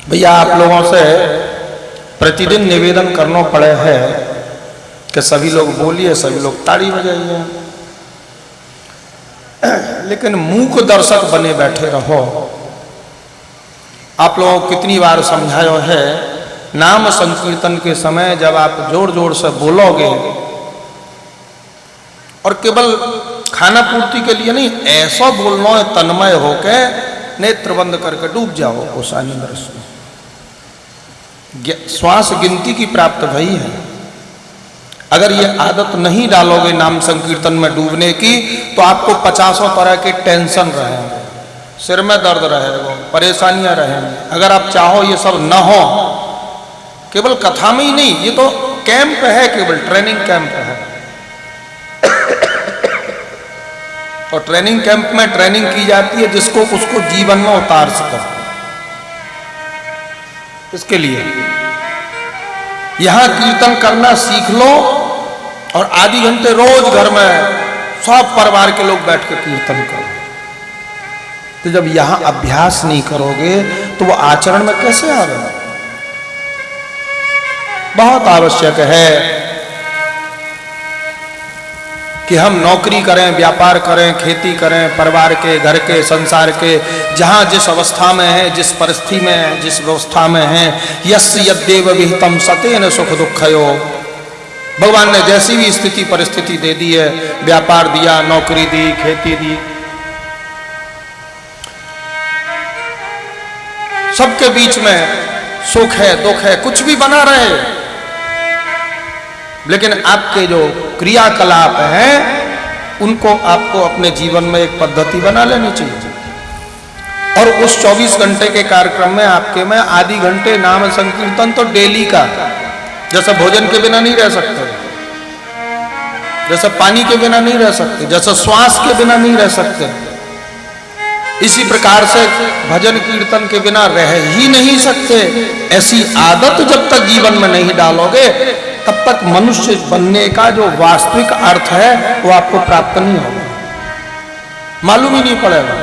भैया आप लोगों से प्रतिदिन निवेदन करना पड़े है कि सभी लोग बोलिए, सभी लोग ताड़ी बजाइए, लेकिन मूक दर्शक बने बैठे रहो। आप लोगों को कितनी बार समझाया है, नाम संकीर्तन के समय जब आप जोर जोर से बोलोगे और केवल खाना पूर्ति के लिए नहीं, ऐसा बोलना है तन्मय होके नेत्र बंद करके डूब जाओ उस आनंद रस में। श्वास गिनती की प्राप्त भई है। अगर ये आदत नहीं डालोगे नाम संकीर्तन में डूबने की, तो आपको 50 तरह के टेंशन रहेंगे, सिर में दर्द रहेगा, परेशानियां रहेंगी। अगर आप चाहो ये सब न हो, केवल कथा में ही नहीं, ये तो कैंप है, केवल ट्रेनिंग कैंप है। और ट्रेनिंग कैंप में ट्रेनिंग की जाती है जिसको उसको जीवन में उतार सके। इसके लिए यहां कीर्तन करना सीख लो और आधे घंटे रोज घर में सब परिवार के लोग बैठ कर कीर्तन करो। तो जब यहां अभ्यास नहीं करोगे तो वो आचरण में कैसे आएगा? बहुत आवश्यक है कि हम नौकरी करें, व्यापार करें, खेती करें, परिवार के, घर के, संसार के, जहां जिस अवस्था में है, जिस परिस्थिति में है, जिस व्यवस्था में है, यस्य यद्देव विहितम सतेन सुख दुःखयो। भगवान ने जैसी भी स्थिति परिस्थिति दे दी है, व्यापार दिया, नौकरी दी, खेती दी, सबके बीच में सुख है, दुख है, कुछ भी बना रहे, लेकिन आपके जो क्रियाकलाप हैं उनको आपको अपने जीवन में एक पद्धति बना लेनी चाहिए। और उस 24 घंटे के कार्यक्रम में आपके में आधी घंटे नाम संकीर्तन तो डेली का, जैसे भोजन के बिना नहीं रह सकते, जैसे पानी के बिना नहीं रह सकते, जैसे श्वास के बिना नहीं रह सकते, इसी प्रकार से भजन कीर्तन के बिना रह ही नहीं सकते। ऐसी आदत जब तक जीवन में नहीं डालोगे तब तक मनुष्य बनने का जो वास्तविक अर्थ है वो आपको प्राप्त नहीं होगा, मालूम ही नहीं पड़ेगा।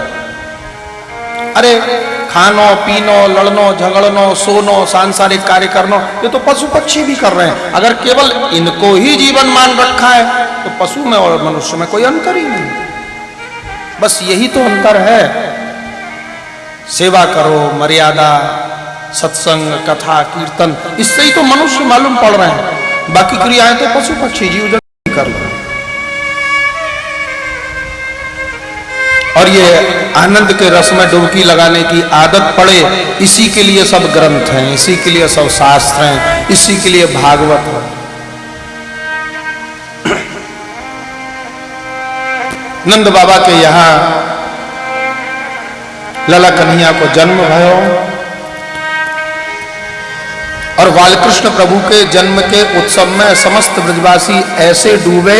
अरे खानो पीनो, लड़नो झगड़नो, सोनो, सांसारिक कार्य करनो, ये तो पशु पक्षी भी कर रहे हैं। अगर केवल इनको ही जीवन मान रखा है तो पशु में और मनुष्य में कोई अंतर ही नहीं। बस यही तो अंतर है। सेवा करो, मर्यादा, सत्संग, कथा, कीर्तन, इससे ही तो मनुष्य मालूम पड़ रहे हैं। बाकी क्रियाएं तो पशु पक्षी जीव जंतु कर रहे हैं। और ये आनंद के रस में डुबकी लगाने की आदत पड़े, इसी के लिए सब ग्रंथ हैं, इसी के लिए सब शास्त्र हैं, इसी के लिए भागवत है। नंद बाबा के यहाँ लला कन्हैया को जन्म भयो और बालकृष्ण प्रभु के जन्म के उत्सव में समस्त ब्रजवासी ऐसे डूबे,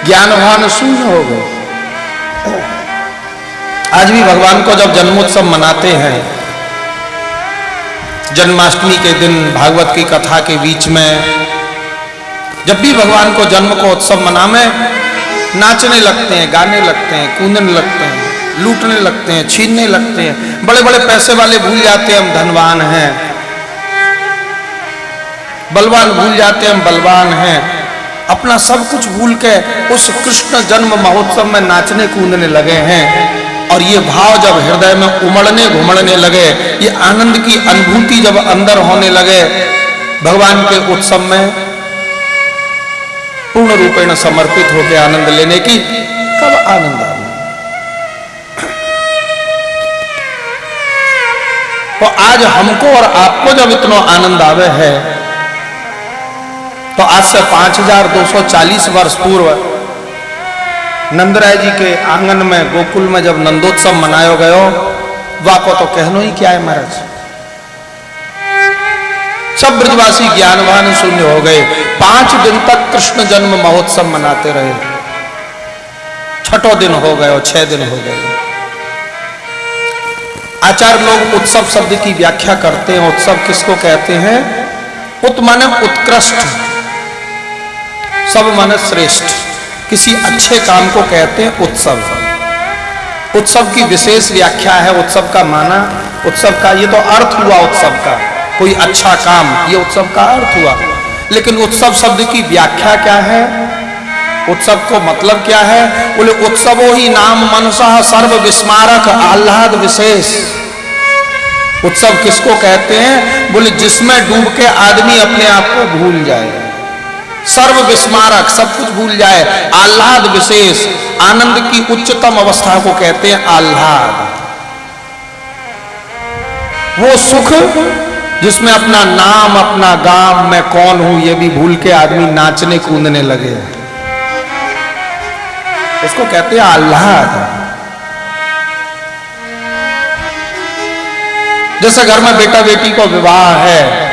ज्ञानवान शून्य हो गए। आज भी भगवान को जब जन्मोत्सव मनाते हैं, जन्माष्टमी के दिन भागवत की कथा के बीच में, जब भी भगवान को जन्म को उत्सव मनावे, नाचने लगते हैं, गाने लगते हैं, कूदने लगते हैं, लूटने लगते हैं, छीनने लगते हैं। बड़े बड़े पैसे वाले भूल जाते हैं हम धनवान हैं, बलवान भूल जाते हैं हम बलवान हैं। अपना सब कुछ भूल के उस कृष्ण जन्म महोत्सव में नाचने कूदने लगे हैं। और ये भाव जब हृदय में उमड़ने घुमड़ने लगे, ये आनंद की अनुभूति जब अंदर होने लगे, भगवान के उत्सव में पूर्ण रूपेण समर्पित होकर आनंद लेने की, कब आनंद आना। तो आज हमको और आपको जब इतना आनंद आवे है, तो आज से 5240 वर्ष पूर्व नंदराय जी के आंगन में गोकुल में जब नंदोत्सव मनाया गयो, वाको तो कहनो ही क्या है महाराज। सब ब्रजवासी ज्ञानवान शून्य हो गए। 5 दिन तक कृष्ण जन्म महोत्सव मनाते रहे। 6ठो दिन हो गए और 6 दिन हो गए। आचार्य लोग उत्सव शब्द की व्याख्या करते हैं। उत्सव किसको कहते हैं? उत माने उत्कृष्ट, सब माने श्रेष्ठ। किसी अच्छे काम को कहते हैं उत्सव। उत्सव की विशेष व्याख्या है, उत्सव का माना, उत्सव का ये तो अर्थ हुआ उत्सव का, कोई अच्छा काम, ये उत्सव का अर्थ हुआ। लेकिन उत्सव शब्द की व्याख्या क्या है, उत्सव को मतलब क्या है? बोले उत्सवो ही नाम मनसः सर्व विस्मारक आह्लाद विशेष। उत्सव किसको कहते हैं? बोले जिसमें डूब के आदमी अपने आप को भूल जाए, सर्व विस्मारक, सब कुछ भूल जाए, आह्लाद विशेष, आनंद की उच्चतम अवस्था को कहते हैं आह्लाद। वो सुख जिसमें अपना नाम, अपना गांव, मैं कौन हूं ये भी भूल के आदमी नाचने कूदने लगे, उसको कहते हैं आह्लाद। जैसे घर में बेटा बेटी को विवाह है,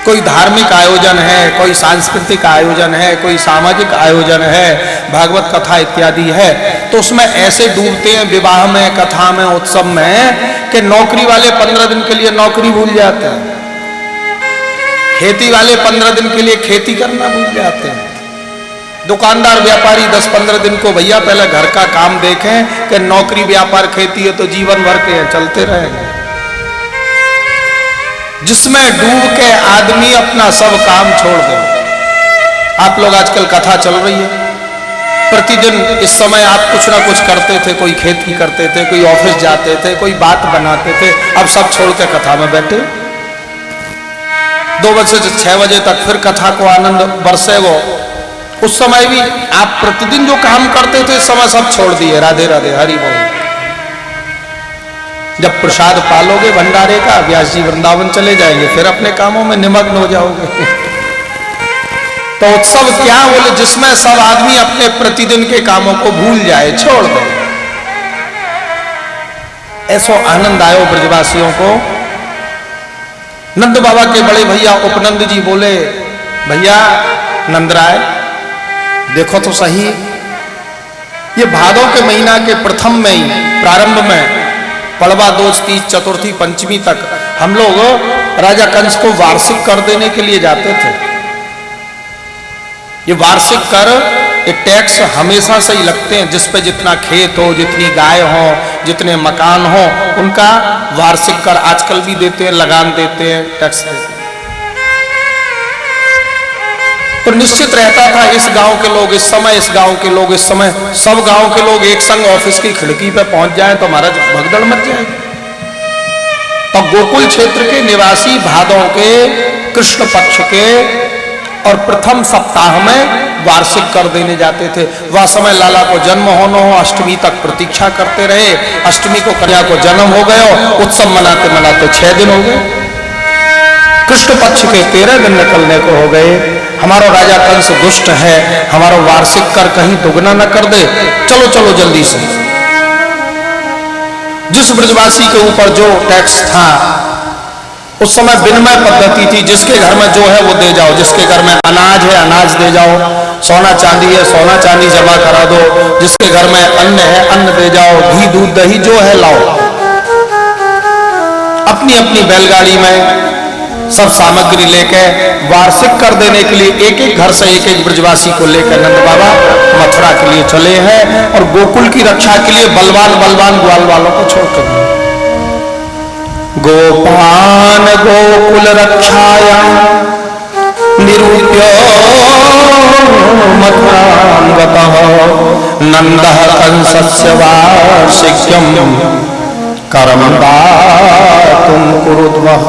कोई धार्मिक आयोजन है, कोई सांस्कृतिक आयोजन है, कोई सामाजिक आयोजन है, भागवत कथा इत्यादि है, तो उसमें ऐसे डूबते हैं विवाह में, कथा में, उत्सव में, कि नौकरी वाले 15 दिन के लिए नौकरी भूल जाते हैं, खेती वाले 15 दिन के लिए खेती करना भूल जाते हैं, दुकानदार व्यापारी 10-15 दिन को भैया पहले घर का काम देखें कि नौकरी व्यापार खेती है तो जीवन भर के चलते रहेंगे। जिसमें डूब के आदमी अपना सब काम छोड़ दे। आप लोग आजकल कथा चल रही है, प्रतिदिन इस समय आप कुछ ना कुछ करते थे, कोई खेती करते थे, कोई ऑफिस जाते थे, कोई बात बनाते थे, अब सब छोड़ के कथा में बैठे। 2 बजे से 6 बजे तक फिर कथा को आनंद बरसे वो। उस समय भी आप प्रतिदिन जो काम करते थे, इस समय सब छोड़ दिए। राधे राधे, हरि बोल। जब प्रसाद पालोगे भंडारे का, व्यास जी वृंदावन चले जाएंगे, फिर अपने कामों में निमग्न हो जाओगे। तो उत्सव क्या? बोले जिसमें सब आदमी अपने प्रतिदिन के कामों को भूल जाए, छोड़ दे। ऐसो आनंद आयो ब्रजवासियों को। नंद बाबा के बड़े भैया उपनंद जी बोले, भैया नंदराय देखो तो सही, ये भादों के महीना के प्रथम में ही, प्रारंभ में, पड़वा, दोष, तीज, चतुर्थी, पंचमी तक हम लोग राजा कंस को वार्षिक कर देने के लिए जाते थे। ये वार्षिक कर, ये टैक्स हमेशा से ही लगते हैं, जिस पे जितना खेत हो, जितनी गाय हो, जितने मकान हो, उनका वार्षिक कर आजकल भी देते हैं, लगान देते हैं, टैक्स देते हैं। तो निश्चित रहता था इस गांव के लोग इस समय, इस गांव के लोग इस समय, सब गांव के लोग एक संग ऑफिस की खिड़की पे पहुंच जाए तो हमारा भगदड़ मच जाएगी। तो गोकुल क्षेत्र के निवासी भादों के कृष्ण पक्ष के और प्रथम सप्ताह में वार्षिक कर देने जाते थे। वह समय लाला को जन्म होना हो, अष्टमी तक प्रतीक्षा करते रहे, अष्टमी को कन्या को जन्म हो गया, उत्सव मनाते मनाते 6 दिन हो गए, कृष्ण पक्ष के 13 दिन निकलने को हो गए। हमारा राजा कंस दुष्ट है, हमारा वार्षिक कर कहीं दुगना न कर दे, चलो चलो जल्दी से। जिस ब्रजवासी के ऊपर जो टैक्स था, उस समय विनिमय पद्धति थी, जिसके घर में जो है वो दे जाओ, जिसके घर में अनाज है अनाज दे जाओ, सोना चांदी है सोना चांदी जमा करा दो, जिसके घर में अन्न है अन्न दे जाओ, घी दूध दही जो है लाओ। अपनी अपनी बैलगाड़ी में सब सामग्री लेके वार्षिक कर देने के लिए एक एक घर से एक एक ब्रजवासी को लेकर नंद बाबा मथुरा के लिए चले हैं, और गोकुल की रक्षा के लिए बलवान बलवान ग्वाल वालों को छोड़कर गोपान गोकुल रक्षाया निरूप्य मथुरां गतः नंदः कंसस्य वार्षिक्यं करं दातुं कुरुद्वः।